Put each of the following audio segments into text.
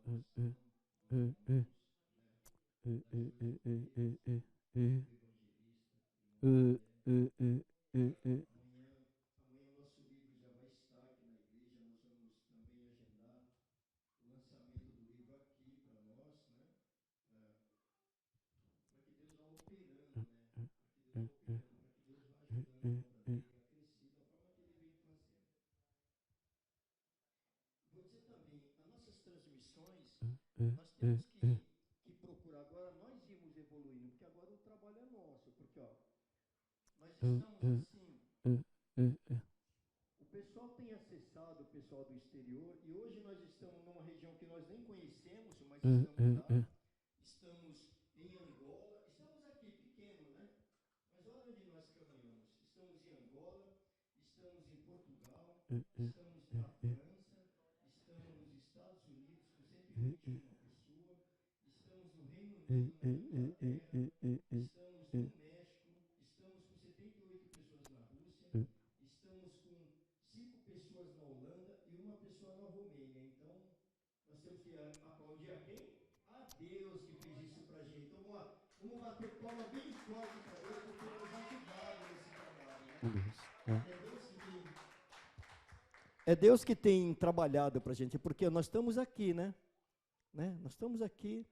é, é, é, é, Amanhã o nosso livro já vai estar aqui na igreja. Nós vamos também agendar o lançamento do livro aqui para nós, né? Para que Deus vá operando, né? Para que Deus vá operando, para que Deus vá ajudando a obra dele a crescer da forma que ele vem fazendo. Vou dizer também, as nossas transmissões, nós temos que procurar. Agora nós irmos evoluindo, porque agora o trabalho é nosso, porque ó, nós estamos assim, o pessoal tem acessado, o pessoal do exterior, e hoje nós estamos numa região que nós nem conhecemos, mas estamos lá, estamos em Angola, estamos aqui pequeno, né? Mas olha onde nós caminhamos. Estamos em Angola, estamos em Portugal, estamos na França, estamos nos Estados Unidos com 121 pessoas, estamos no Reino Unido, na Inglaterra, estamos no México, estamos com 78 pessoas na Rússia, estamos com 5 pessoas na Holanda e uma pessoa na Romênia. Então, nós temos que aplaudir a quem? A Deus que fez isso pra gente. Então, vamos bater palma bem forte para Deus por ter nos ajudado nesse trabalho, né? É Deus que tem trabalhado pra gente, porque nós estamos aqui, né? Nós estamos aqui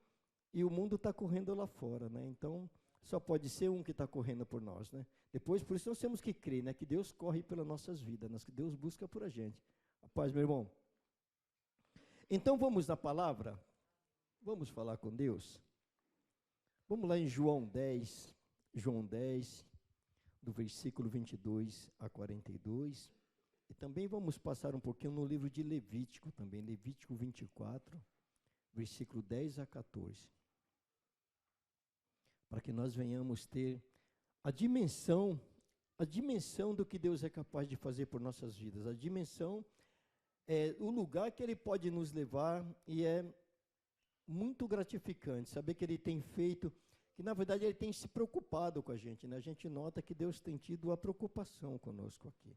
e o mundo está correndo lá fora, né? Então, só pode ser um que está correndo por nós, né? Depois, por isso nós temos que crer, né? Que Deus corre pelas nossas vidas, que Deus busca por a gente. A paz, meu irmão. Então, vamos na palavra? Vamos falar com Deus? Vamos lá em João 10, do versículo 22 a 42. E também vamos passar um pouquinho no livro de Levítico, também, Levítico 24, versículo 10 a 14. Para que nós venhamos ter a dimensão do que Deus é capaz de fazer por nossas vidas. A dimensão é o lugar que Ele pode nos levar, e é muito gratificante saber que Ele tem feito, que na verdade Ele tem se preocupado com a gente, né? A gente nota que Deus tem tido a preocupação conosco aqui.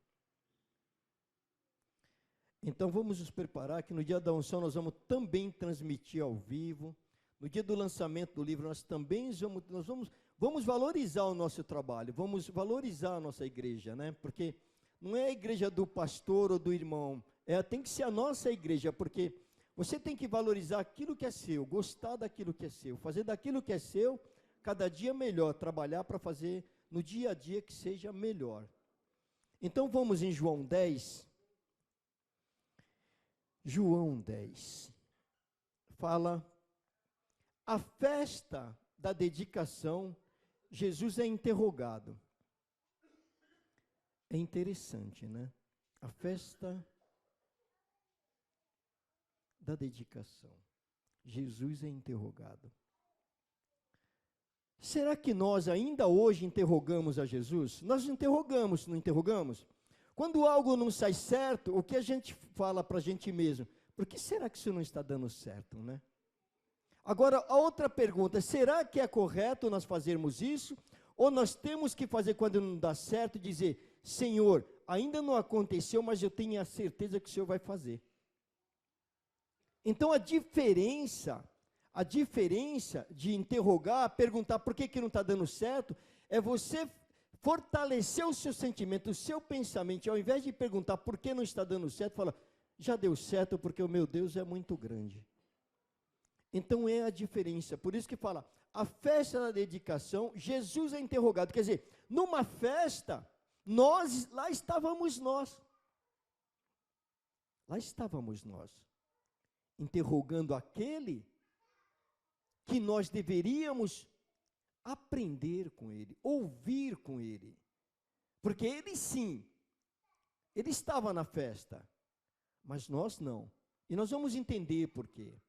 Então vamos nos preparar que no dia da unção nós vamos também transmitir ao vivo. No dia do lançamento do livro nós também vamos valorizar o nosso trabalho, vamos valorizar a nossa igreja, né? Porque não é a igreja do pastor ou do irmão, tem que ser a nossa igreja, porque você tem que valorizar aquilo que é seu, gostar daquilo que é seu, fazer daquilo que é seu cada dia melhor, trabalhar para fazer no dia a dia que seja melhor. Então vamos em João 10. João 10 fala a festa da dedicação. Jesus é interrogado. É interessante, né? A festa da dedicação. Jesus é interrogado. Será que nós ainda hoje interrogamos a Jesus? Nós interrogamos, não interrogamos? Quando algo não sai certo, o que a gente fala para a gente mesmo? Por que será que isso não está dando certo, né? Agora, a outra pergunta, será que é correto nós fazermos isso? Ou nós temos que fazer quando não dá certo, dizer, Senhor, ainda não aconteceu, mas eu tenho a certeza que o Senhor vai fazer. Então, a diferença de interrogar, perguntar por que não está dando certo, é você fortalecer o seu sentimento, o seu pensamento, ao invés de perguntar por que não está dando certo, fala, já deu certo porque o meu Deus é muito grande. Então é a diferença, por isso que fala, a festa da dedicação, Jesus é interrogado, quer dizer, numa festa, lá estávamos nós, interrogando aquele que nós deveríamos aprender com ele, ouvir com ele, porque ele sim, ele estava na festa, mas nós não, e nós vamos entender por quê.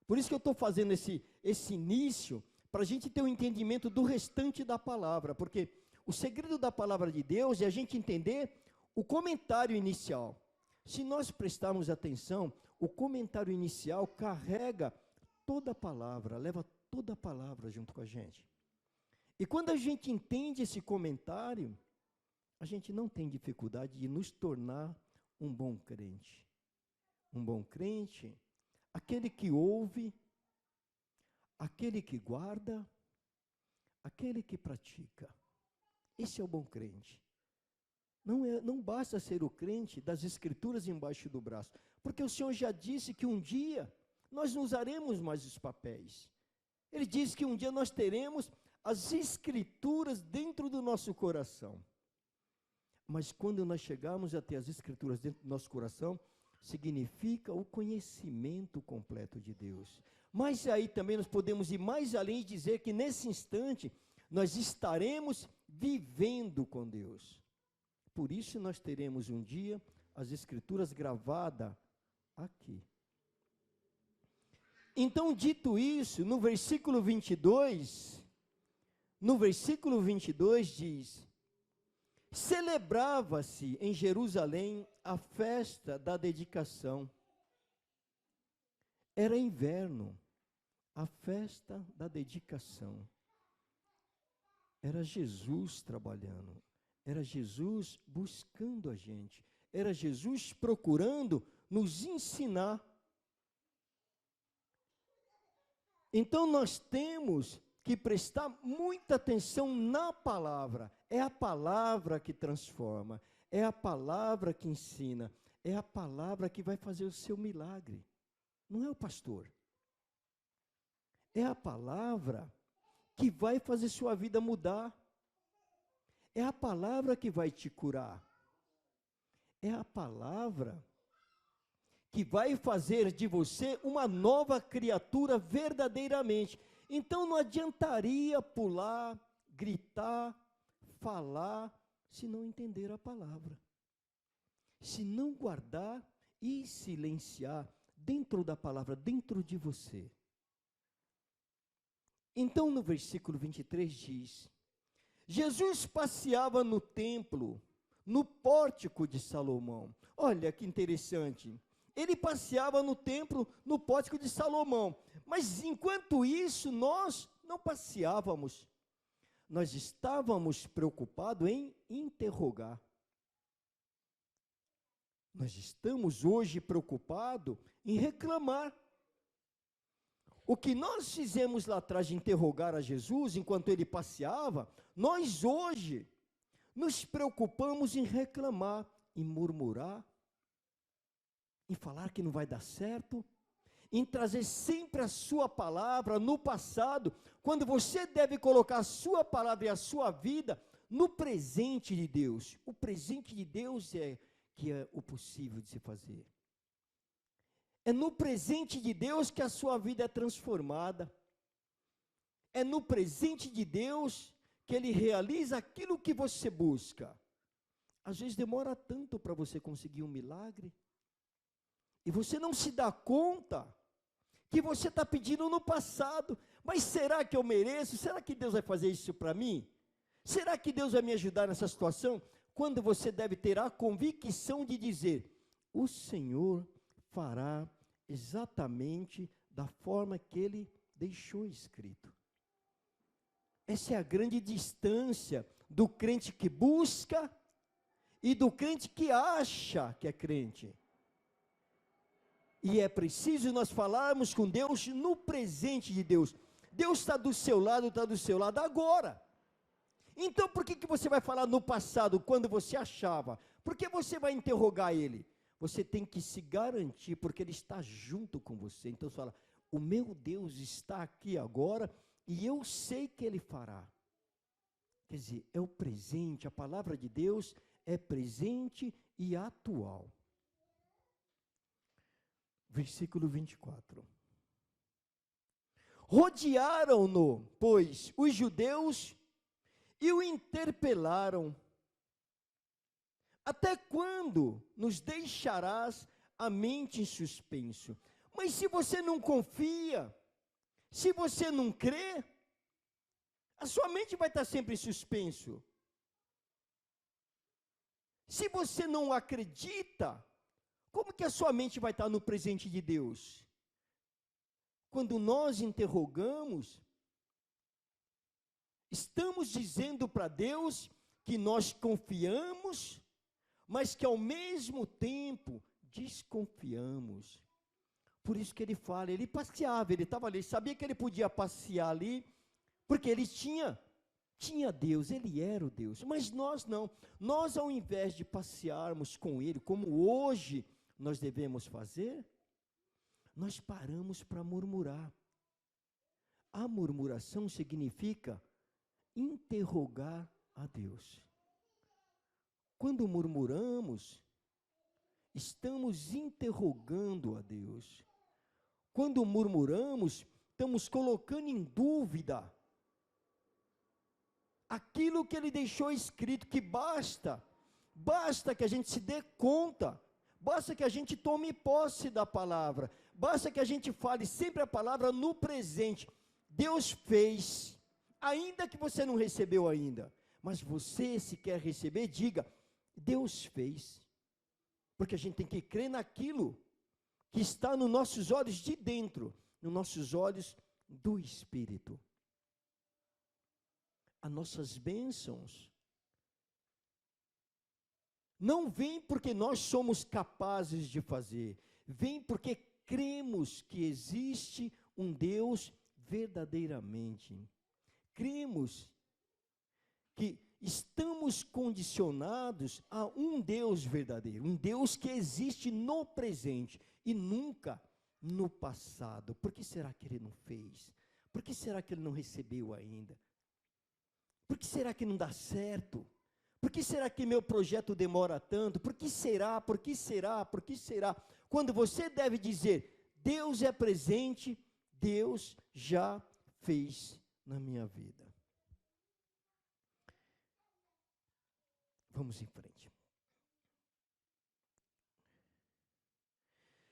Por isso que eu estou fazendo esse início, para a gente ter um entendimento do restante da palavra, porque o segredo da palavra de Deus é a gente entender o comentário inicial. Se nós prestarmos atenção, o comentário inicial carrega toda a palavra, leva toda a palavra junto com a gente. E quando a gente entende esse comentário, a gente não tem dificuldade de nos tornar um bom crente. Um bom crente, aquele que ouve, aquele que guarda, aquele que pratica. Esse é o bom crente. Não basta ser o crente das Escrituras embaixo do braço, porque o Senhor já disse que um dia nós não usaremos mais os papéis. Ele diz que um dia nós teremos as Escrituras dentro do nosso coração. Mas quando nós chegarmos a ter as Escrituras dentro do nosso coração, significa o conhecimento completo de Deus. Mas aí também nós podemos ir mais além e dizer que nesse instante nós estaremos vivendo com Deus. Por isso nós teremos um dia as Escrituras gravadas aqui. Então, dito isso, no versículo 22 diz: celebrava-se em Jerusalém a festa da dedicação. Era inverno, a festa da dedicação. Era Jesus trabalhando, era Jesus buscando a gente, era Jesus procurando nos ensinar. Então nós temos que prestar muita atenção na palavra. É a palavra que transforma, é a palavra que ensina, é a palavra que vai fazer o seu milagre. Não é o pastor. É a palavra que vai fazer sua vida mudar. É a palavra que vai te curar. É a palavra que vai fazer de você uma nova criatura verdadeiramente. Então não adiantaria pular, gritar, falar, se não entender a palavra. Se não guardar e silenciar dentro da palavra, dentro de você. Então no versículo 23 diz: Jesus passeava no templo, no pórtico de Salomão. Olha que interessante. Ele passeava no templo, no pórtico de Salomão. Mas enquanto isso, nós não passeávamos. Nós estávamos preocupados em interrogar. Nós estamos hoje preocupados em reclamar. O que nós fizemos lá atrás de interrogar a Jesus, enquanto ele passeava, nós hoje nos preocupamos em reclamar, em murmurar, em falar que não vai dar certo, em trazer sempre a sua palavra no passado, quando você deve colocar a sua palavra e a sua vida no presente de Deus. O presente de Deus é que é o possível de se fazer. É no presente de Deus que a sua vida é transformada. É no presente de Deus que Ele realiza aquilo que você busca. Às vezes demora tanto para você conseguir um milagre. E você não se dá conta que você está pedindo no passado. Mas será que eu mereço? Será que Deus vai fazer isso para mim? Será que Deus vai me ajudar nessa situação? Quando você deve ter a convicção de dizer: o Senhor fará exatamente da forma que Ele deixou escrito. Essa é a grande distância do crente que busca e do crente que acha que é crente. E é preciso nós falarmos com Deus no presente de Deus. Deus está do seu lado agora. Então por que você vai falar no passado, quando você achava? Por que você vai interrogar Ele? Você tem que se garantir, porque Ele está junto com você. Então você fala: o meu Deus está aqui agora e eu sei que Ele fará. Quer dizer, é o presente, a palavra de Deus é presente e atual. Versículo 24. Rodearam-no, pois, os judeus e o interpelaram: até quando nos deixarás a mente em suspenso? Mas se você não confia, se você não crê, a sua mente vai estar sempre em suspenso. Se você não acredita, como que a sua mente vai estar no presente de Deus? Quando nós interrogamos, estamos dizendo para Deus que nós confiamos, mas que ao mesmo tempo desconfiamos. Por isso que ele fala, ele passeava, ele estava ali, sabia que ele podia passear ali, porque ele tinha Deus, ele era o Deus, mas nós não. Nós, ao invés de passearmos com ele, como hoje nós devemos fazer, nós paramos para murmurar. A murmuração significa interrogar a Deus. Quando murmuramos, estamos interrogando a Deus. Quando murmuramos, estamos colocando em dúvida aquilo que ele deixou escrito, que basta que a gente se dê conta, basta que a gente tome posse da palavra, basta que a gente fale sempre a palavra no presente. Deus fez, ainda que você não recebeu ainda, mas você, se quer receber, diga, Deus fez, porque a gente tem que crer naquilo que está nos nossos olhos de dentro, nos nossos olhos do Espírito. As nossas bênçãos não vêm porque nós somos capazes de fazer, vêm porque cremos que existe um Deus verdadeiramente. Cremos que estamos condicionados a um Deus verdadeiro, um Deus que existe no presente e nunca no passado. Por que será que ele não fez? Por que será que ele não recebeu ainda? Por que será que não dá certo? Por que será que meu projeto demora tanto? Por que será? Por que será? Por que será? Quando você deve dizer, Deus é presente, Deus já fez na minha vida. Vamos em frente.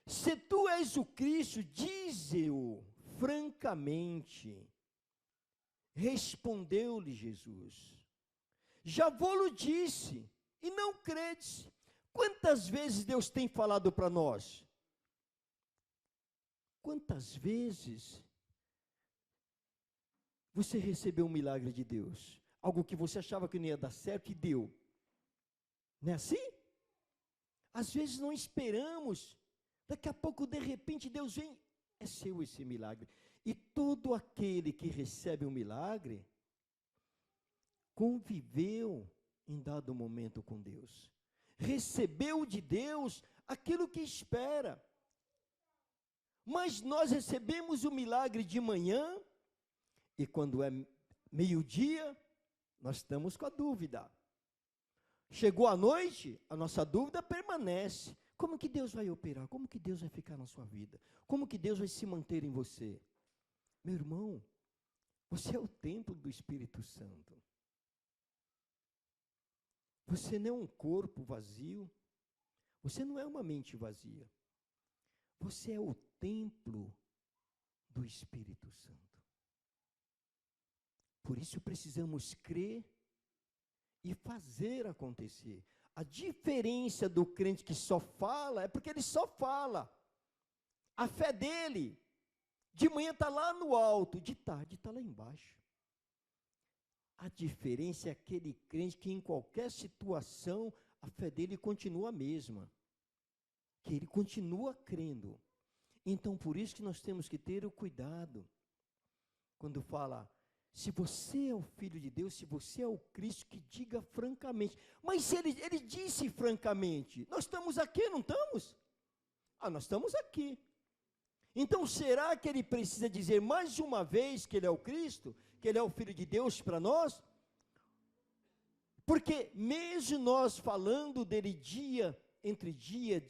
Se tu és o Cristo, dize-o francamente. Respondeu-lhe Jesus, já vou-lo disse, e não credes. Quantas vezes Deus tem falado para nós? Quantas vezes você recebeu um milagre de Deus? Algo que você achava que não ia dar certo e deu. Não é assim? Às vezes não esperamos, daqui a pouco, de repente, Deus vem, é seu esse milagre. E todo aquele que recebe um milagre, conviveu em dado momento com Deus. Recebeu de Deus aquilo que espera. Mas nós recebemos o milagre de manhã, e quando é meio-dia, nós estamos com a dúvida. Chegou a noite, a nossa dúvida permanece. Como que Deus vai operar? Como que Deus vai ficar na sua vida? Como que Deus vai se manter em você? Meu irmão, você é o templo do Espírito Santo. Você não é um corpo vazio. Você não é uma mente vazia. Você é o templo do Espírito Santo. Por isso precisamos crer e fazer acontecer. A diferença do crente que só fala é porque ele só fala. A fé dele, de manhã está lá no alto, de tarde está lá embaixo. A diferença é aquele crente que em qualquer situação, a fé dele continua a mesma. Que ele continua crendo. Então, por isso que nós temos que ter o cuidado. Quando fala, se você é o Filho de Deus, se você é o Cristo, que diga francamente. Mas se ele disse francamente, nós estamos aqui, não estamos? Nós estamos aqui. Então, será que ele precisa dizer mais uma vez que ele é o Cristo? Que ele é o Filho de Deus para nós? Porque mesmo nós falando dele entre dia,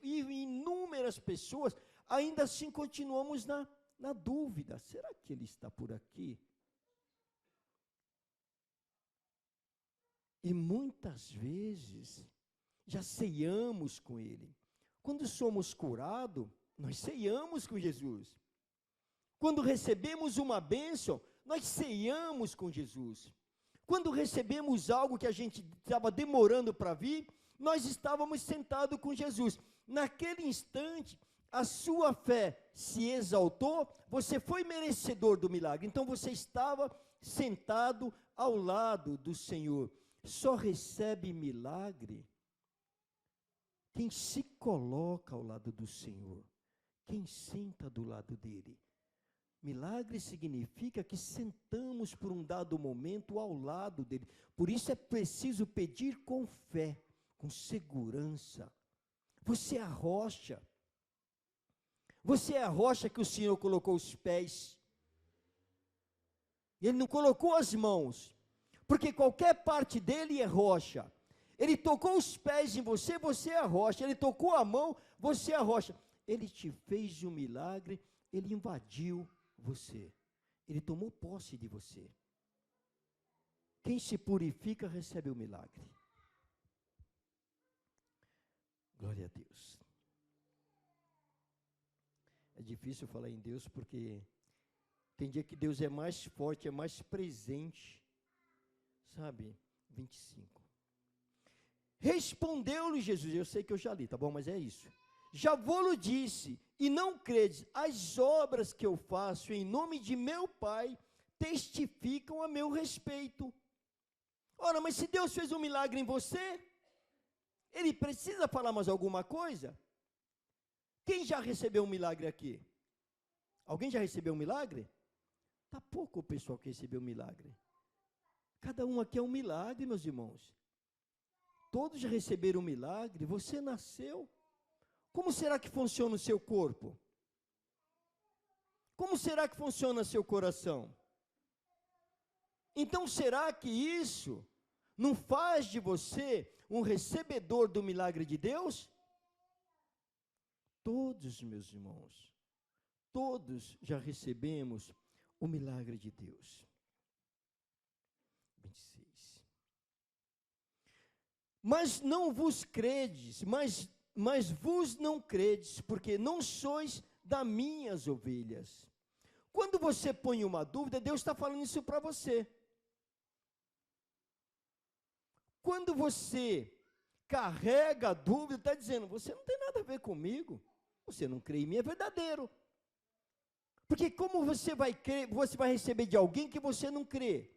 e inúmeras pessoas, ainda assim continuamos na dúvida. Será que ele está por aqui? E muitas vezes já ceiamos com ele. Quando somos curados, nós ceiamos com Jesus. Quando recebemos uma bênção, nós ceiamos com Jesus. Quando recebemos algo que a gente estava demorando para vir, nós estávamos sentados com Jesus. Naquele instante, a sua fé se exaltou, você foi merecedor do milagre. Então você estava sentado ao lado do Senhor. Só recebe milagre quem se coloca ao lado do Senhor, quem senta do lado dele. Milagre significa que sentamos por um dado momento ao lado dele. Por isso é preciso pedir com fé, com segurança. Você é a rocha. Você é a rocha que o Senhor colocou os pés. Ele não colocou as mãos, porque qualquer parte dele é rocha. Ele tocou os pés em você, você é a rocha. Ele tocou a mão, você é a rocha. Ele te fez um milagre, ele invadiu você. Ele tomou posse de você. Quem se purifica recebe o milagre. Glória a Deus. É difícil falar em Deus porque tem dia que Deus é mais forte, é mais presente. Sabe? 25. Respondeu-lhe Jesus, eu sei que eu já li, tá bom? Mas é isso. Já vou-lo disse, e não credes, as obras que eu faço em nome de meu Pai testificam a meu respeito. Ora, mas se Deus fez um milagre em você, Ele precisa falar mais alguma coisa? Quem já recebeu um milagre aqui? Alguém já recebeu um milagre? Tá pouco o pessoal que recebeu um milagre. Cada um aqui é um milagre, meus irmãos. Todos já receberam um milagre, você nasceu. Como será que funciona o seu corpo? Como será que funciona o seu coração? Então, será que isso não faz de você um recebedor do milagre de Deus? Todos, meus irmãos, todos já recebemos o milagre de Deus. 26. Mas não vos credes, mas vos não credes, porque não sois das minhas ovelhas. Quando você põe uma dúvida, Deus está falando isso para você. Quando você carrega a dúvida, está dizendo, você não tem nada a ver comigo, você não crê em mim, é verdadeiro. Porque como você vai crer, você vai receber de alguém que você não crê.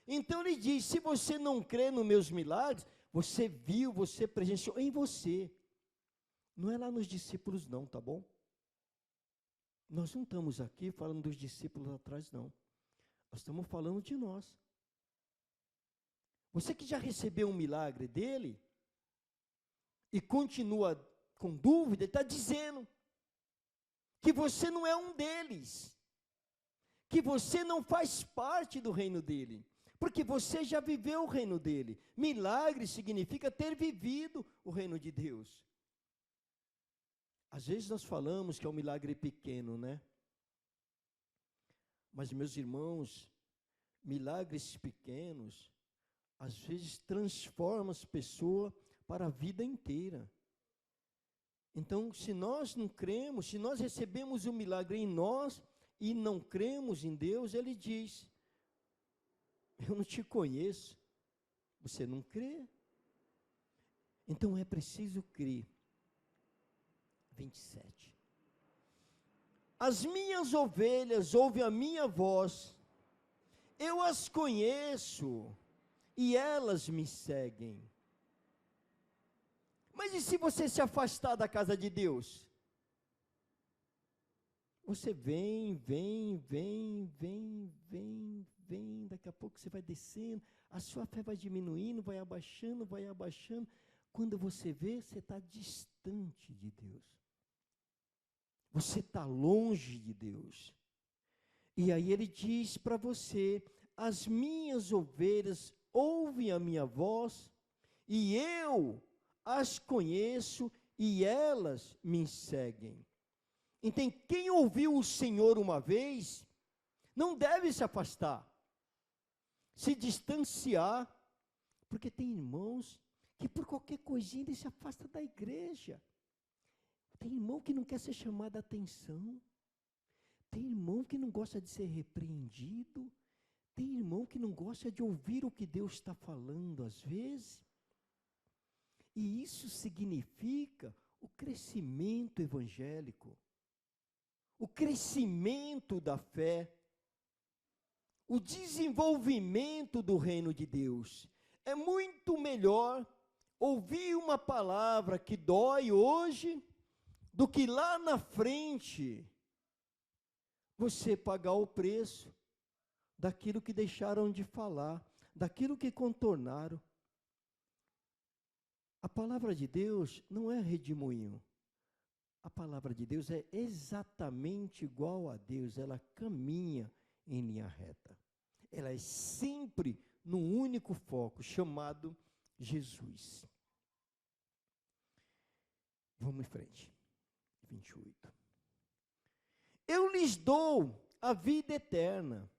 Então ele diz, se você não crê nos meus milagres, você viu, você presenciou em você. Não é lá nos discípulos não, tá bom? Nós não estamos aqui falando dos discípulos atrás não. Nós estamos falando de nós. Você que já recebeu um milagre dele e continua com dúvida, ele está dizendo que você não é um deles, que você não faz parte do reino dele, porque você já viveu o reino dele. Milagre significa ter vivido o reino de Deus. Às vezes nós falamos que é um milagre pequeno, né? Mas, meus irmãos, milagres pequenos, às vezes transformam as pessoas para a vida inteira. Então, se nós não cremos, se nós recebemos um milagre em nós e não cremos em Deus, Ele diz, eu não te conheço, você não crê. Então é preciso crer. 27. As minhas ovelhas ouvem a minha voz, eu as conheço e elas me seguem. Mas e se você se afastar da casa de Deus? Você vem, daqui a pouco você vai descendo, a sua fé vai diminuindo, vai abaixando. Quando você vê, você está distante de Deus. Você está longe de Deus. E aí ele diz para você, as minhas ovelhas ouvem a minha voz, e eu as conheço, e elas me seguem. Então, quem ouviu o Senhor uma vez, não deve se afastar, se distanciar, porque tem irmãos que por qualquer coisinha ele se afasta da igreja. Tem irmão que não quer ser chamado a atenção, tem irmão que não gosta de ser repreendido, tem irmão que não gosta de ouvir o que Deus está falando às vezes. E isso significa o crescimento evangélico, o crescimento da fé, o desenvolvimento do reino de Deus. É muito melhor ouvir uma palavra que dói hoje do que lá na frente você pagar o preço daquilo que deixaram de falar, daquilo que contornaram. A palavra de Deus não é redemoinho. A palavra de Deus é exatamente igual a Deus, ela caminha em linha reta. Ela é sempre num único foco, chamado Jesus. Vamos em frente. 28. Eu lhes dou a vida eterna.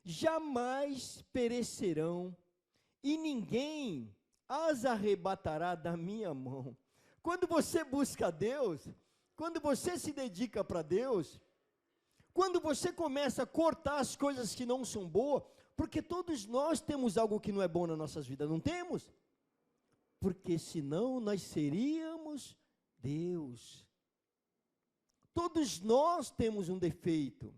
Jamais perecerão e ninguém as arrebatará da minha mão. Quando você busca a Deus, quando você se dedica para Deus, quando você começa a cortar as coisas que não são boas, porque todos nós temos algo que não é bom nas nossas vidas, não temos? Porque senão nós seríamos Deus. Todos nós temos um defeito.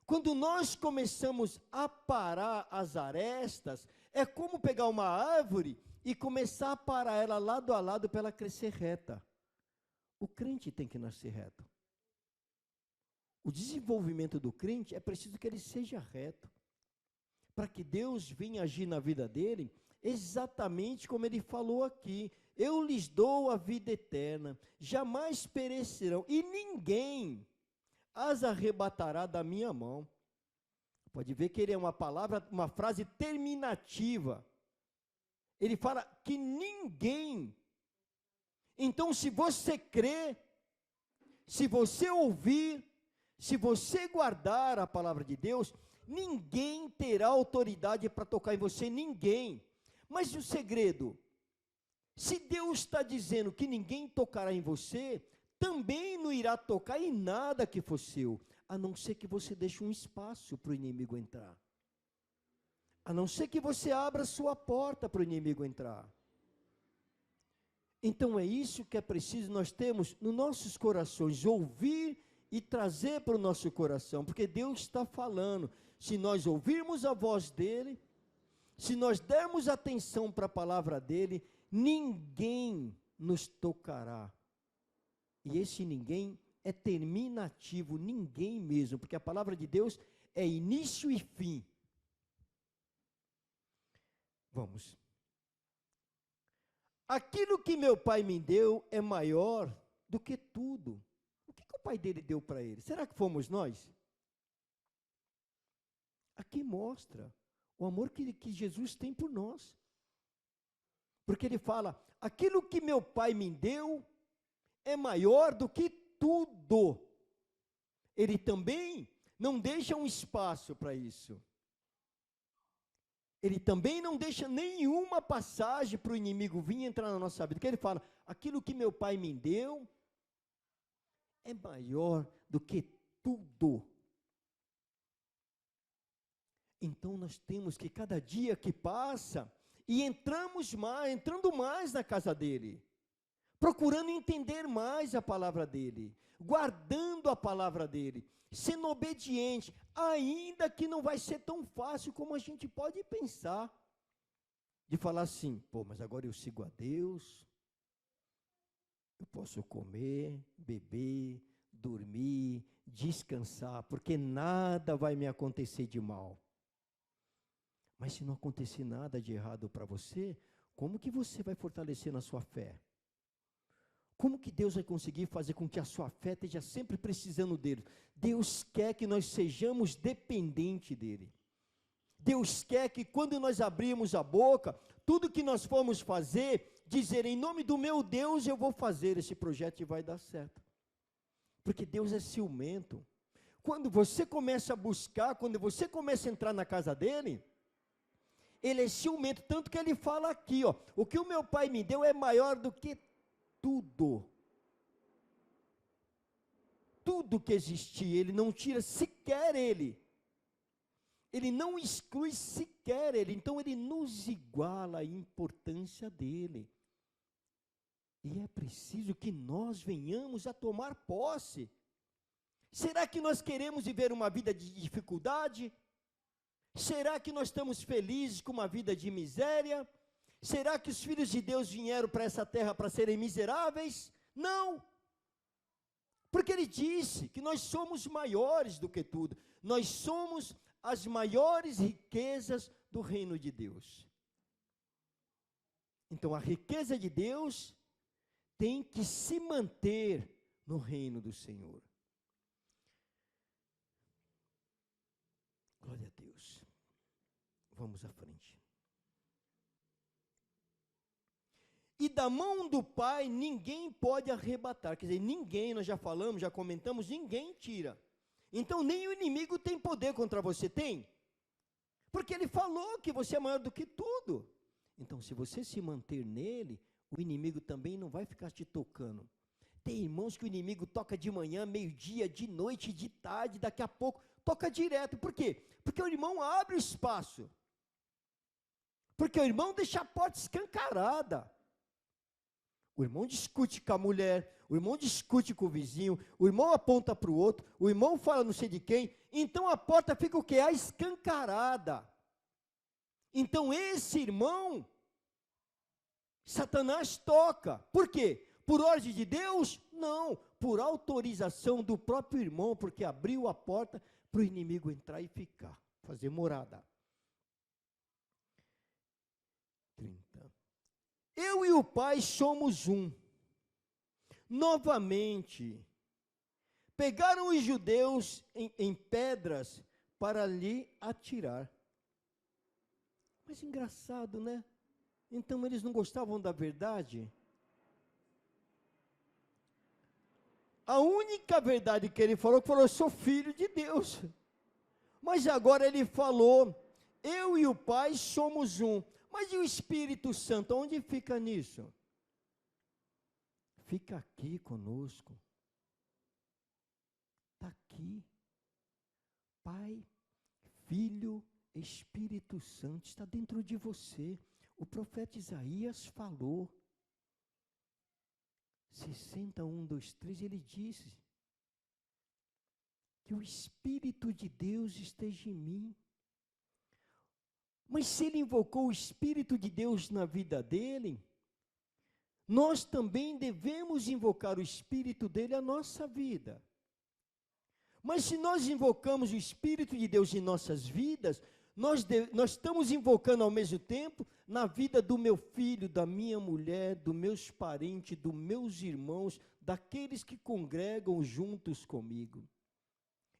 Quando nós começamos a parar as arestas, é como pegar uma árvore e começar a parar ela lado a lado para ela crescer reta. O crente tem que nascer reto. O desenvolvimento do crente é preciso que ele seja reto, para que Deus venha agir na vida dele, exatamente como ele falou aqui. Eu lhes dou a vida eterna, jamais perecerão, e ninguém as arrebatará da minha mão. Pode ver que ele é uma palavra, uma frase terminativa. Ele fala que ninguém. Então, se você crer, se você ouvir, se você guardar a palavra de Deus, ninguém terá autoridade para tocar em você, ninguém. Mas o segredo, se Deus está dizendo que ninguém tocará em você, também não irá tocar em nada que for seu, a não ser que você deixe um espaço para o inimigo entrar. A não ser que você abra sua porta para o inimigo entrar. Então é isso que é preciso nós temos nos nossos corações, ouvir e trazer para o nosso coração, porque Deus está falando. Se nós ouvirmos a voz dele, se nós dermos atenção para a palavra dele, ninguém nos tocará. E esse ninguém é terminativo, ninguém mesmo, porque a palavra de Deus é início e fim. Vamos. Aquilo que meu pai me deu é maior do que tudo. O que o pai dele deu para ele? Será que fomos nós? Aqui mostra o amor que Jesus tem por nós. Porque ele fala, aquilo que meu pai me deu é maior do que tudo. Ele também não deixa um espaço para isso. Ele também não deixa nenhuma passagem para o inimigo vir entrar na nossa vida. Porque ele fala, aquilo que meu pai me deu é maior do que tudo. Então nós temos que cada dia que passa, e entrando mais na casa dele, procurando entender mais a palavra dele, guardando a palavra dele, sendo obediente, ainda que não vai ser tão fácil como a gente pode pensar, de falar assim, pô, mas agora eu sigo a Deus, eu posso comer, beber, dormir, descansar, porque nada vai me acontecer de mal. Mas se não acontecer nada de errado para você, como que você vai fortalecer na sua fé? Como que Deus vai conseguir fazer com que a sua fé esteja sempre precisando dele? Deus quer que nós sejamos dependentes dele. Deus quer que quando nós abrirmos a boca, tudo que nós formos fazer, dizer em nome do meu Deus eu vou fazer esse projeto e vai dar certo. Porque Deus é ciumento. Quando você começa a buscar, quando você começa a entrar na casa dele, ele é ciumento, tanto que ele fala aqui, ó, o que o meu pai me deu é maior do que tudo. Tudo que existia, ele não tira sequer ele. Ele não exclui sequer ele, então ele nos iguala a importância dele. E é preciso que nós venhamos a tomar posse. Será que nós queremos viver uma vida de dificuldade? Será que nós estamos felizes com uma vida de miséria? Será que os filhos de Deus vieram para essa terra para serem miseráveis? Não. Porque ele disse que nós somos maiores do que tudo. Nós somos as maiores riquezas do reino de Deus. Então, a riqueza de Deus tem que se manter no reino do Senhor. Glória a Deus. Vamos à frente. E da mão do Pai ninguém pode arrebatar. Quer dizer, ninguém, nós já falamos, já comentamos, ninguém tira. Então, nem o inimigo tem poder contra você, tem? Porque ele falou que você é maior do que tudo. Então, se você se manter nele, o inimigo também não vai ficar te tocando. Tem irmãos que o inimigo toca de manhã, meio-dia, de noite, de tarde, daqui a pouco, toca direto. Por quê? Porque o irmão abre o espaço. Porque o irmão deixa a porta escancarada. O irmão discute com a mulher, o irmão discute com o vizinho, o irmão aponta para o outro, o irmão fala não sei de quem, então a porta fica o quê? A escancarada. Então esse irmão, Satanás toca. Por quê? Por ordem de Deus? Não, por autorização do próprio irmão, porque abriu a porta para o inimigo entrar e ficar, fazer morada. 30. Eu e o Pai somos um. Novamente, pegaram os judeus em pedras para lhe atirar. Mas engraçado, né? Então eles não gostavam da verdade? A única verdade que ele falou, eu sou filho de Deus. Mas agora ele falou, eu e o Pai somos um. Mas e o Espírito Santo, onde fica nisso? Fica aqui conosco. Está aqui. Pai, Filho, Espírito Santo, está dentro de você. O profeta Isaías falou. 61, 2, 3, ele disse que o Espírito de Deus esteja em mim. Mas se ele invocou o Espírito de Deus na vida dele, nós também devemos invocar o Espírito dele à nossa vida. Mas se nós invocamos o Espírito de Deus em nossas vidas, nós estamos invocando ao mesmo tempo na vida do meu filho, da minha mulher, dos meus parentes, dos meus irmãos, daqueles que congregam juntos comigo.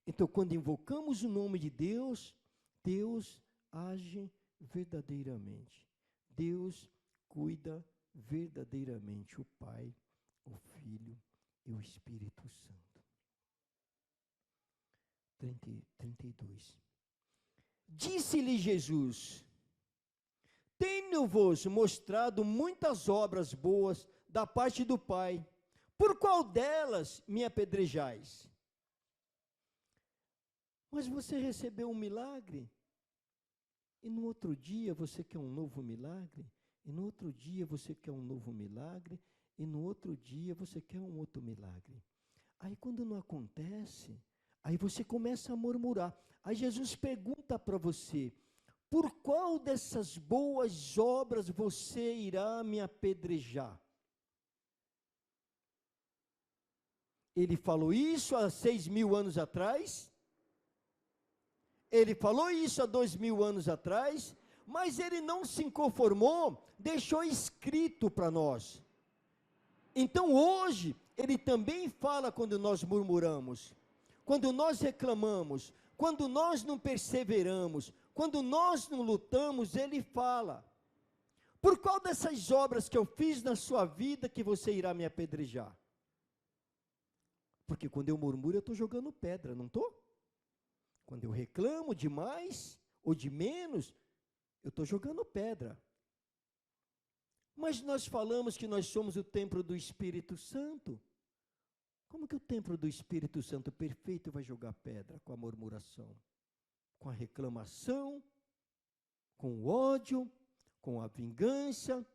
Então, quando invocamos o nome de Deus, Deus age verdadeiramente. Deus cuida verdadeiramente, o Pai, o Filho e o Espírito Santo. 32. Disse-lhe Jesus, tenho-vos mostrado muitas obras boas da parte do Pai, por qual delas me apedrejais? Mas você recebeu um milagre, e no outro dia você quer um novo milagre, e no outro dia você quer um novo milagre, e no outro dia você quer um outro milagre. Aí quando não acontece, aí você começa a murmurar. Aí Jesus pergunta para você, por qual dessas boas obras você irá me apedrejar? Ele falou isso há 6.000 anos atrás, ele falou isso há 2.000 anos atrás, mas ele não se conformou, deixou escrito para nós. Então hoje, ele também fala quando nós murmuramos, quando nós reclamamos, quando nós não perseveramos, quando nós não lutamos, ele fala. Por qual dessas obras que eu fiz na sua vida que você irá me apedrejar? Porque quando eu murmuro, eu estou jogando pedra, não estou? Quando eu reclamo de mais ou de menos, eu estou jogando pedra. Mas nós falamos que nós somos o templo do Espírito Santo. Como que o templo do Espírito Santo perfeito vai jogar pedra? Com a murmuração, com a reclamação, com o ódio, com a vingança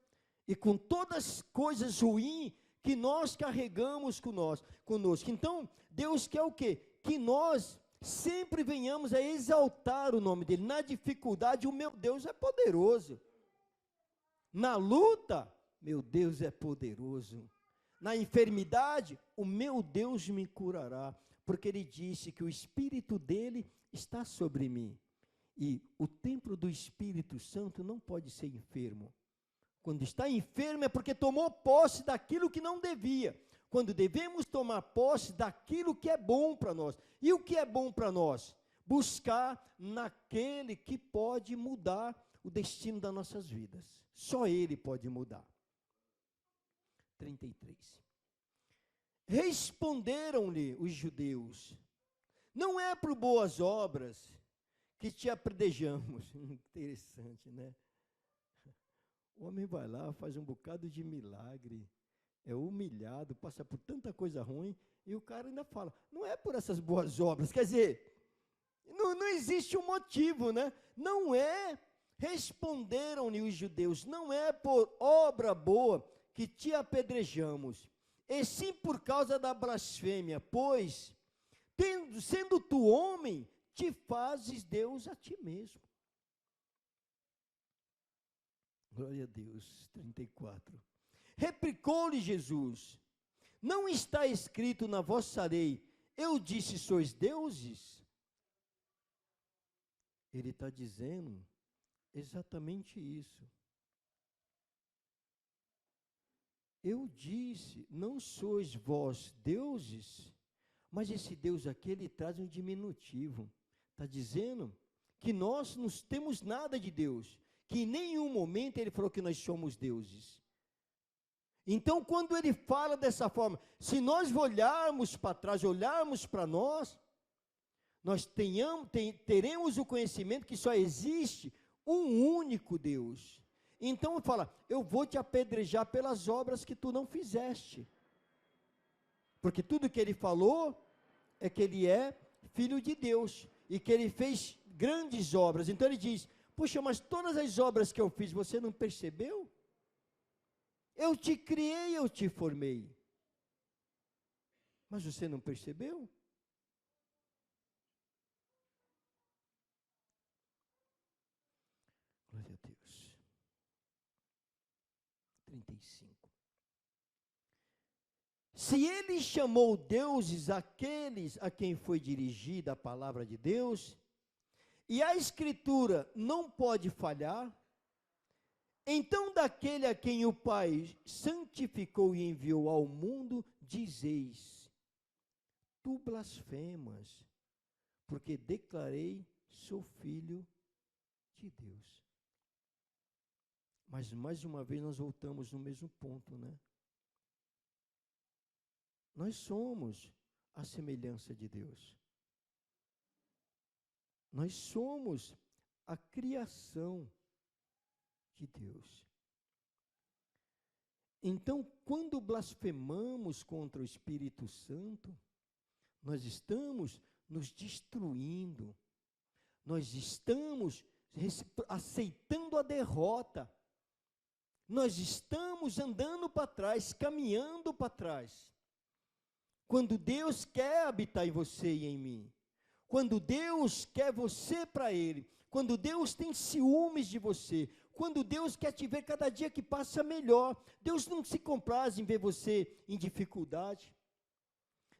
e com todas as coisas ruins que nós carregamos conosco. Então, Deus quer o quê? Que nós sempre venhamos a exaltar o nome dele. Na dificuldade, o meu Deus é poderoso. Na luta, meu Deus é poderoso. Na enfermidade, o meu Deus me curará, porque ele disse que o Espírito dele está sobre mim. E o templo do Espírito Santo não pode ser enfermo. Quando está enfermo é porque tomou posse daquilo que não devia. Quando devemos tomar posse daquilo que é bom para nós. E o que é bom para nós? Buscar naquele que pode mudar o destino das nossas vidas. Só ele pode mudar. 33. Responderam-lhe os judeus: não é por boas obras que te apredejamos. Interessante, né? O homem vai lá, faz um bocado de milagre, é humilhado, passa por tanta coisa ruim, e o cara ainda fala, não é por essas boas obras, quer dizer, não existe um motivo, né? Não é, responderam-lhe os judeus, não é por obra boa que te apedrejamos, e sim por causa da blasfêmia, pois, sendo tu homem, te fazes Deus a ti mesmo. Glória a Deus. 34. Replicou-lhe Jesus: não está escrito na vossa lei, eu disse, sois deuses? Ele está dizendo exatamente isso. Eu disse, não sois vós deuses? Mas esse Deus aqui, ele traz um diminutivo. Está dizendo que nós não temos nada de Deus. Que em nenhum momento ele falou que nós somos deuses. Então, quando ele fala dessa forma, se nós olharmos para trás, olharmos para nós teremos o conhecimento que só existe um único Deus. Então, fala, eu vou te apedrejar pelas obras que tu não fizeste. Porque tudo que ele falou é que ele é filho de Deus e que ele fez grandes obras. Então, ele diz, puxa, mas todas as obras que eu fiz, você não percebeu? Eu te criei, eu te formei. Mas você não percebeu? Glória a Deus. 35. Se ele chamou deuses aqueles a quem foi dirigida a palavra de Deus, e a Escritura não pode falhar, então daquele a quem o Pai santificou e enviou ao mundo, dizeis, tu blasfemas, porque declarei, sou filho de Deus. Mas mais uma vez nós voltamos no mesmo ponto, né? Nós somos a semelhança de Deus. Nós somos a criação de Deus. Então, quando blasfemamos contra o Espírito Santo, nós estamos nos destruindo, nós estamos aceitando a derrota, nós estamos andando para trás, caminhando para trás. Quando Deus quer habitar em você e em mim, quando Deus quer você para Ele, quando Deus tem ciúmes de você, quando Deus quer te ver cada dia que passa melhor, Deus não se compraz em ver você em dificuldade,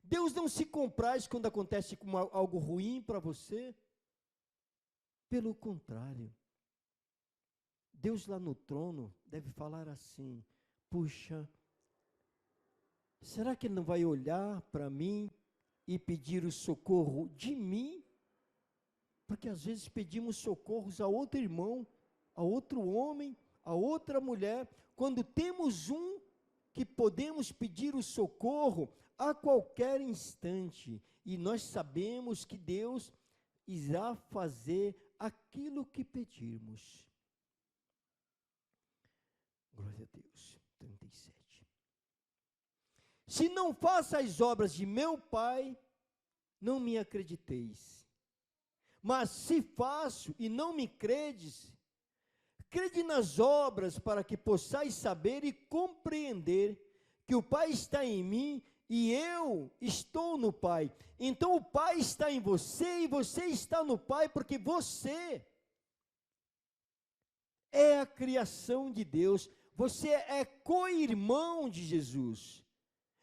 Deus não se compraz quando acontece algo ruim para você, pelo contrário, Deus lá no trono deve falar assim, puxa, será que Ele não vai olhar para mim e pedir o socorro de mim? Porque às vezes pedimos socorros a outro irmão, a outro homem, a outra mulher, quando temos um que podemos pedir o socorro a qualquer instante, e nós sabemos que Deus irá fazer aquilo que pedirmos. Glória a Deus. 37. Se não faço as obras de meu Pai, não me acrediteis. Mas se faço e não me credes, crede nas obras para que possais saber e compreender que o Pai está em mim e eu estou no Pai. Então o Pai está em você e você está no Pai porque você é a criação de Deus, você é co-irmão de Jesus.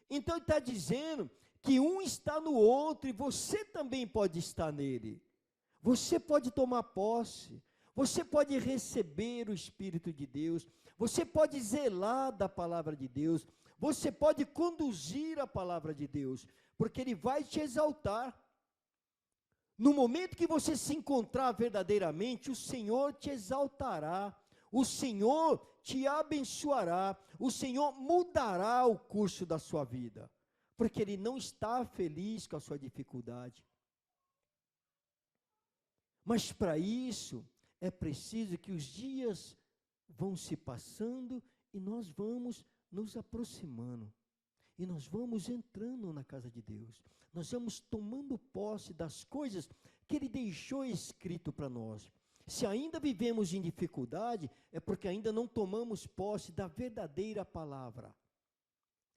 Então ele está dizendo que um está no outro e você também pode estar nele. Você pode tomar posse, você pode receber o Espírito de Deus, você pode zelar da palavra de Deus, você pode conduzir a palavra de Deus, porque Ele vai te exaltar. No momento que você se encontrar verdadeiramente, o Senhor te exaltará, o Senhor te abençoará, o Senhor mudará o curso da sua vida, porque Ele não está feliz com a sua dificuldade. Mas para isso, é preciso que os dias vão se passando e nós vamos nos aproximando. E nós vamos entrando na casa de Deus. Nós vamos tomando posse das coisas que Ele deixou escrito para nós. Se ainda vivemos em dificuldade, é porque ainda não tomamos posse da verdadeira palavra.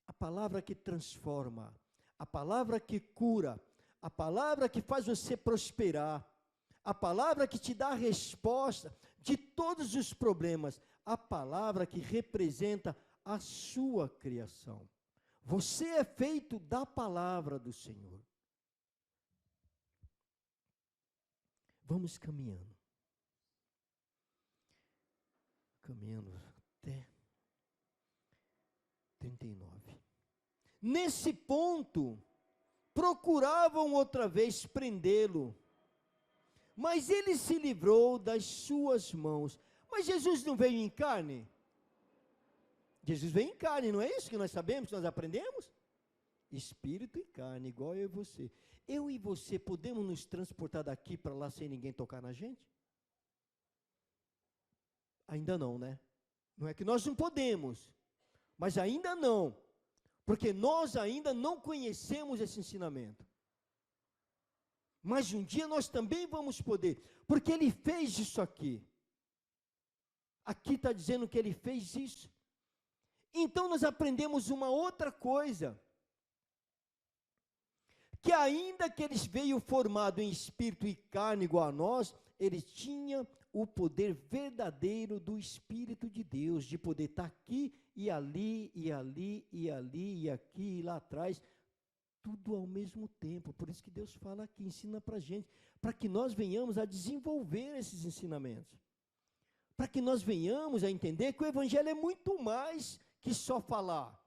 A palavra que transforma, a palavra que cura, a palavra que faz você prosperar, a palavra que te dá a resposta de todos os problemas, a palavra que representa a sua criação. Você é feito da palavra do Senhor. Vamos caminhando. Caminhando até 39. Nesse ponto, procuravam outra vez prendê-lo, mas ele se livrou das suas mãos. Mas Jesus não veio em carne? Jesus veio em carne, não é isso que nós sabemos, que nós aprendemos? Espírito e carne, igual eu e você. Eu e você podemos nos transportar daqui para lá sem ninguém tocar na gente? Ainda não, né? Não é que nós não podemos, mas ainda não, porque nós ainda não conhecemos esse ensinamento. Mas um dia nós também vamos poder, porque Ele fez isso aqui. Aqui está dizendo que Ele fez isso. Então nós aprendemos uma outra coisa, que ainda que Ele veio formado em espírito e carne igual a nós, Ele tinha o poder verdadeiro do Espírito de Deus, de poder estar aqui e ali, e ali, e ali, e aqui, e lá atrás, tudo ao mesmo tempo. Por isso que Deus fala aqui, ensina para a gente, para que nós venhamos a desenvolver esses ensinamentos, para que nós venhamos a entender que o Evangelho é muito mais que só falar.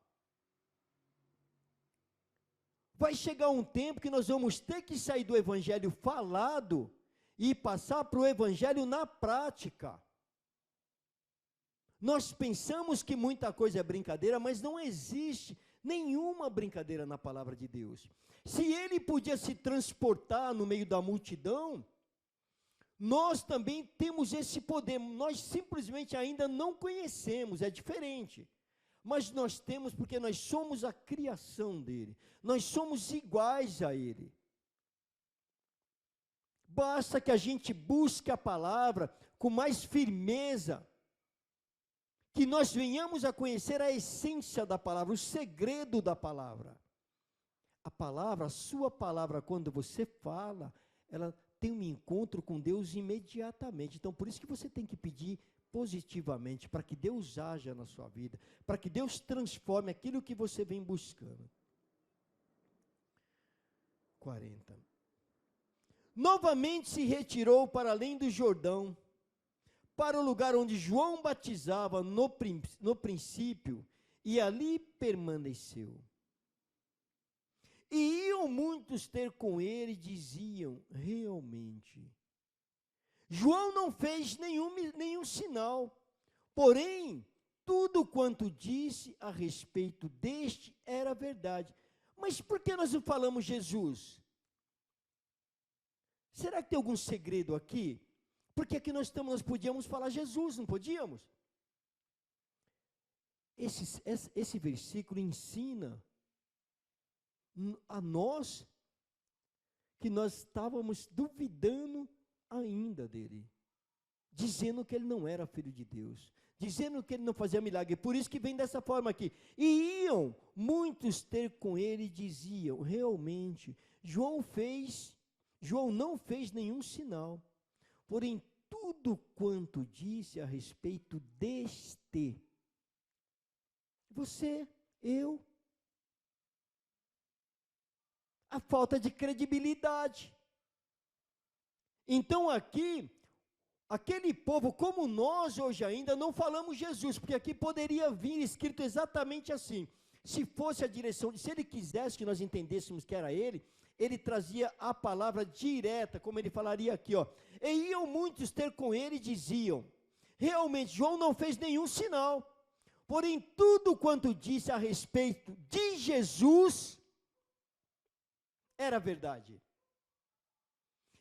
Vai chegar um tempo que nós vamos ter que sair do Evangelho falado e passar para o Evangelho na prática. Nós pensamos que muita coisa é brincadeira, mas não existe nenhuma brincadeira na palavra de Deus. Se Ele podia se transportar no meio da multidão, nós também temos esse poder. Nós simplesmente ainda não conhecemos, é diferente. Mas nós temos porque nós somos a criação dEle. Nós somos iguais a Ele. Basta que a gente busque a palavra com mais firmeza, que nós venhamos a conhecer a essência da palavra, o segredo da palavra. A palavra, a sua palavra, quando você fala, ela tem um encontro com Deus imediatamente. Então, por isso que você tem que pedir positivamente, para que Deus haja na sua vida, para que Deus transforme aquilo que você vem buscando. 40. Novamente se retirou para além do Jordão, para o lugar onde João batizava no princípio, e ali permaneceu. E iam muitos ter com ele, e diziam, realmente, João não fez nenhum sinal, porém, tudo quanto disse a respeito deste era verdade. Mas por que nós não falamos Jesus? Será que tem algum segredo aqui? Porque aqui nós podíamos falar Jesus, não podíamos? Esse versículo ensina a nós que nós estávamos duvidando ainda dele, dizendo que ele não era filho de Deus, dizendo que ele não fazia milagre. Por isso que vem dessa forma aqui. E iam muitos ter com ele e diziam, realmente, João não fez nenhum sinal, porém tudo quanto disse a respeito deste. Você, eu. A falta de credibilidade. Então aqui, aquele povo, como nós hoje ainda, não falamos Jesus, porque aqui poderia vir escrito exatamente assim. Se fosse a direção, se ele quisesse que nós entendêssemos que era ele trazia a palavra direta, como ele falaria aqui, ó. E iam muitos ter com ele e diziam, realmente João não fez nenhum sinal, porém tudo quanto disse a respeito de Jesus era verdade.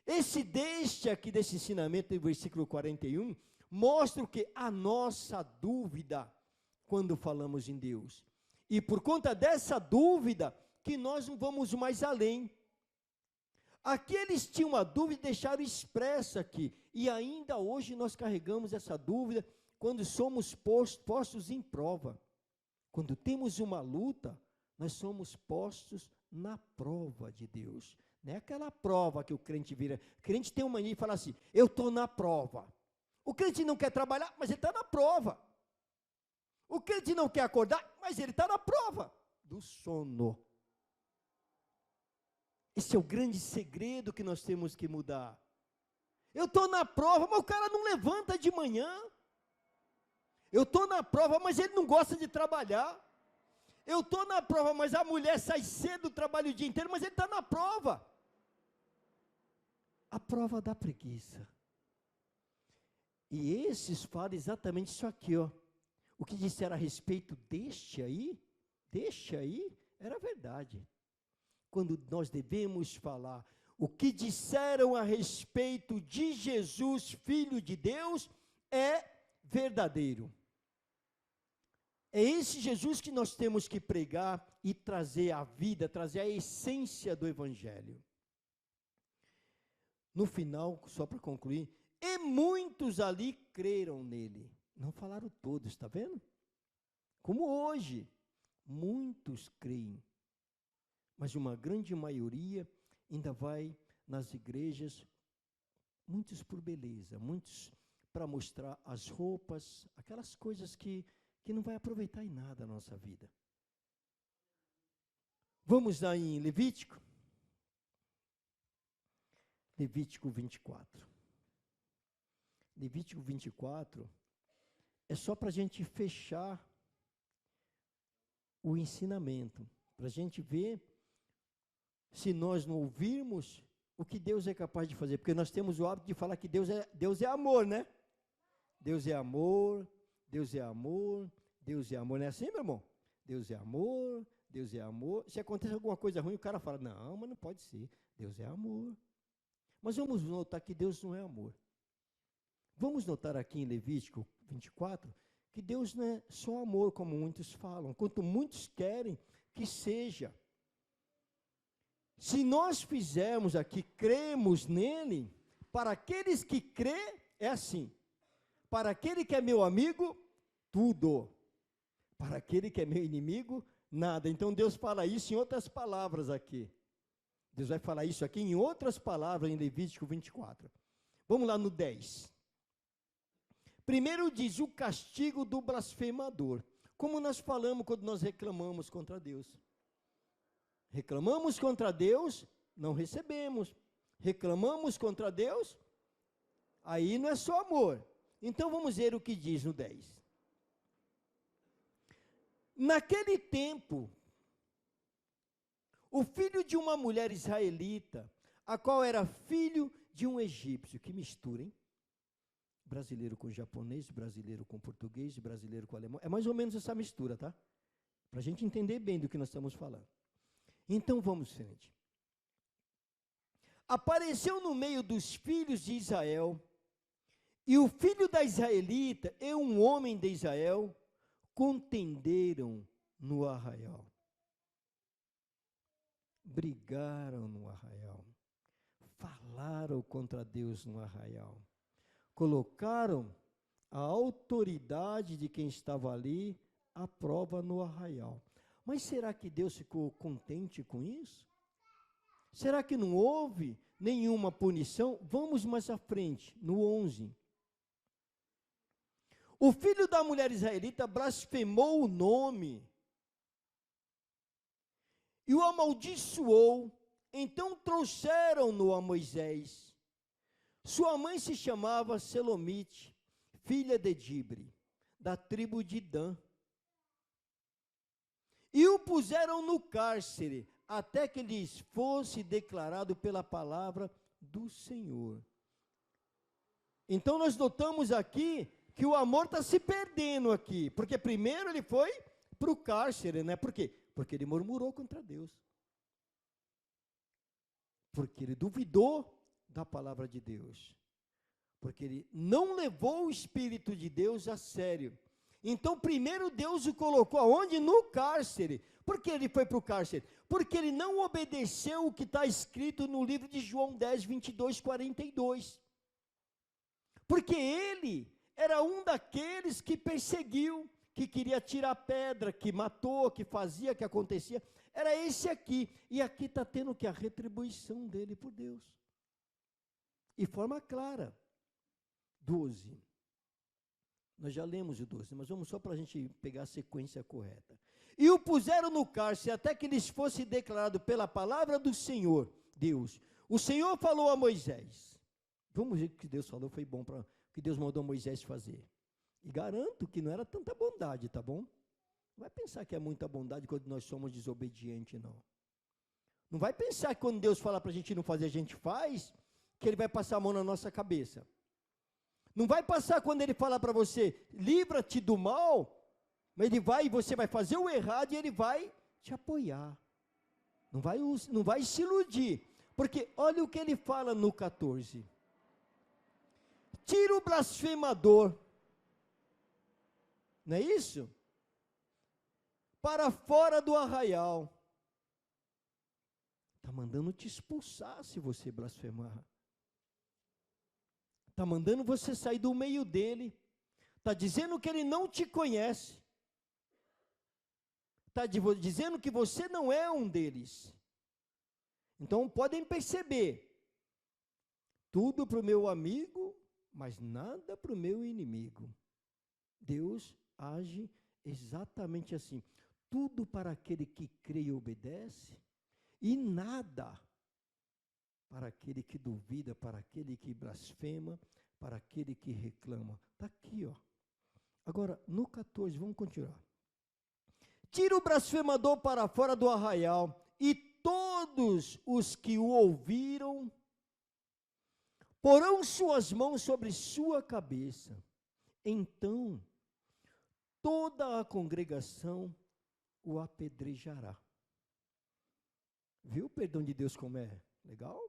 Desse ensinamento, do versículo 41, mostra o que? A nossa dúvida quando falamos em Deus. E por conta dessa dúvida, que nós não vamos mais além. Aqui eles tinham uma dúvida e deixaram expressa aqui. E ainda hoje nós carregamos essa dúvida quando somos postos em prova. Quando temos uma luta, nós somos postos na prova de Deus. Não é aquela prova que o crente vira. O crente tem uma mania e fala assim, eu estou na prova. O crente não quer trabalhar, mas ele está na prova. O crente não quer acordar, mas ele está na prova do sono. Esse é o grande segredo que nós temos que mudar. Eu estou na prova, mas o cara não levanta de manhã. Eu estou na prova, mas ele não gosta de trabalhar. Eu estou na prova, mas a mulher sai cedo, trabalha o dia inteiro, mas ele está na prova. A prova da preguiça. E esses falam exatamente isso aqui, ó. O que disseram a respeito deste aí, era verdade. Quando nós devemos falar o que disseram a respeito de Jesus, Filho de Deus, é verdadeiro. É esse Jesus que nós temos que pregar e trazer a vida, trazer a essência do Evangelho. No final, só para concluir, e muitos ali creram nele. Não falaram todos, está vendo? Como hoje, muitos creem, mas uma grande maioria ainda vai nas igrejas, muitos por beleza, muitos para mostrar as roupas, aquelas coisas que não vai aproveitar em nada a nossa vida. Vamos lá em Levítico? Levítico 24. Levítico 24 é só para a gente fechar o ensinamento, para a gente ver se nós não ouvirmos o que Deus é capaz de fazer, porque nós temos o hábito de falar que Deus é amor, né? Deus é amor, Deus é amor, Deus é amor, não é assim, meu irmão? Deus é amor, Deus é amor. Se acontece alguma coisa ruim, o cara fala, não, mas não pode ser, Deus é amor. Mas vamos notar que Deus não é amor. Vamos notar aqui em Levítico 24, que Deus não é só amor, como muitos falam, quanto muitos querem que seja. Se nós fizermos aqui, cremos nele, para aqueles que crê, é assim. Para aquele que é meu amigo, tudo. Para aquele que é meu inimigo, nada. Então Deus fala isso em outras palavras aqui. Deus vai falar isso aqui em outras palavras em Levítico 24. Vamos lá no 10. Primeiro diz o castigo do blasfemador. Como nós falamos quando nós reclamamos contra Deus. Reclamamos contra Deus, não recebemos. Reclamamos contra Deus, aí não é só amor. Então vamos ver o que diz no 10. Naquele tempo, o filho de uma mulher israelita, a qual era filho de um egípcio, que mistura, hein? Brasileiro com japonês, brasileiro com português, brasileiro com alemão. É mais ou menos essa mistura, tá? Para a gente entender bem do que nós estamos falando. Então vamos frente. Apareceu no meio dos filhos de Israel, e o filho da israelita e um homem de Israel contenderam no arraial. Brigaram no arraial. Falaram contra Deus no arraial. Colocaram a autoridade de quem estava ali à prova no arraial. Mas será que Deus ficou contente com isso? Será que não houve nenhuma punição? Vamos mais à frente, no 11. o filho da mulher israelita blasfemou o nome e o amaldiçoou. Então trouxeram-no a Moisés. Sua mãe se chamava Selomite, filha de Dibre, da tribo de Dan. E o puseram no cárcere, até que lhes fosse declarado pela palavra do Senhor. Então nós notamos aqui que o amor está se perdendo aqui, porque primeiro ele foi para o cárcere, né? Por quê? Porque ele murmurou contra Deus. Porque ele duvidou da palavra de Deus. Porque ele não levou o Espírito de Deus a sério. Então, primeiro Deus o colocou aonde? No cárcere. Por que ele foi para o cárcere? Porque ele não obedeceu o que está escrito no livro de João 10, 22, 42. Porque ele era um daqueles que perseguiu, que queria tirar pedra, que matou, que fazia, que acontecia. Era esse aqui. E aqui está tendo que a retribuição dele por Deus. E forma clara. 12. Nós já lemos o 12, mas vamos só para a gente pegar a sequência correta. E o puseram no cárcere até que lhes fosse declarado pela palavra do Senhor, Deus. O Senhor falou a Moisés. Vamos ver o que Deus falou, foi bom para o que Deus mandou Moisés fazer. E garanto que não era tanta bondade, tá bom? Não vai pensar que é muita bondade quando nós somos desobedientes, não. Não vai pensar que quando Deus fala para a gente não fazer, a gente faz, que Ele vai passar a mão na nossa cabeça. Não vai passar quando Ele falar para você, livra-te do mal, mas Ele vai, e você vai fazer o errado e Ele vai te apoiar. Não vai se iludir. Porque olha o que Ele fala no 14. Tira o blasfemador. Não é isso? Para fora do arraial. Está mandando te expulsar se você blasfemar. Está mandando você sair do meio dele. Está dizendo que ele não te conhece. Está dizendo que você não é um deles. Então podem perceber. Tudo para o meu amigo, mas nada para o meu inimigo. Deus age exatamente assim. Tudo para aquele que crê e obedece, e nada para aquele que duvida, para aquele que blasfema, para aquele que reclama. Está aqui, ó. Agora, no 14, vamos continuar. Tira o blasfemador para fora do arraial, e todos os que o ouviram porão suas mãos sobre sua cabeça. Então, toda a congregação o apedrejará. Viu o perdão de Deus como é legal?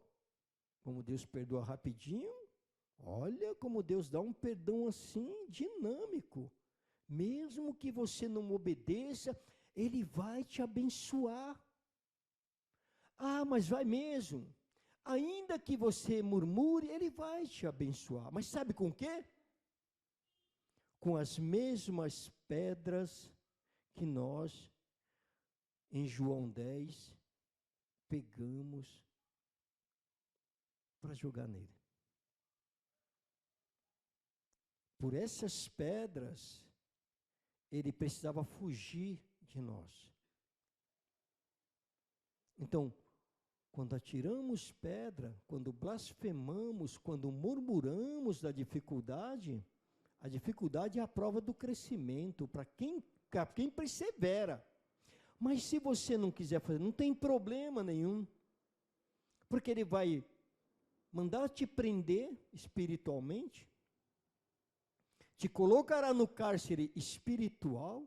Como Deus perdoa rapidinho. Olha como Deus dá um perdão assim, dinâmico. Mesmo que você não obedeça, Ele vai te abençoar. Ah, mas vai mesmo. Ainda que você murmure, Ele vai te abençoar. Mas sabe com o quê? Com as mesmas pedras que nós, em João 10, pegamos para jogar nele. Por essas pedras, ele precisava fugir de nós. Então, quando atiramos pedra, quando blasfemamos, quando murmuramos da dificuldade, a dificuldade é a prova do crescimento, para quem persevera. Mas se você não quiser fazer, não tem problema nenhum, porque ele vai mandar te prender espiritualmente, te colocará no cárcere espiritual,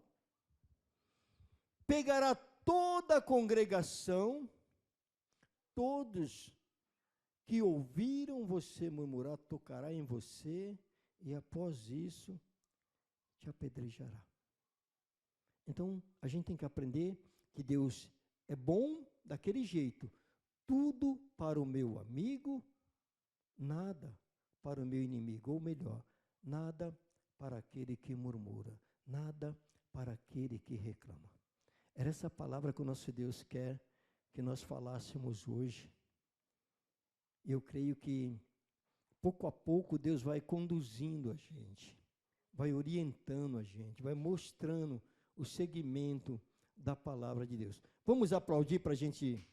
pegará toda a congregação, todos que ouviram você murmurar, tocará em você, e após isso, te apedrejará. Então, a gente tem que aprender que Deus é bom daquele jeito. Tudo para o meu amigo, nada para o meu inimigo. Ou melhor, nada para aquele que murmura, nada para aquele que reclama. Era essa palavra que o nosso Deus quer que nós falássemos hoje. Eu creio que, pouco a pouco, Deus vai conduzindo a gente. vai orientando a gente, vai mostrando o segmento da palavra de Deus. Vamos aplaudir para a gente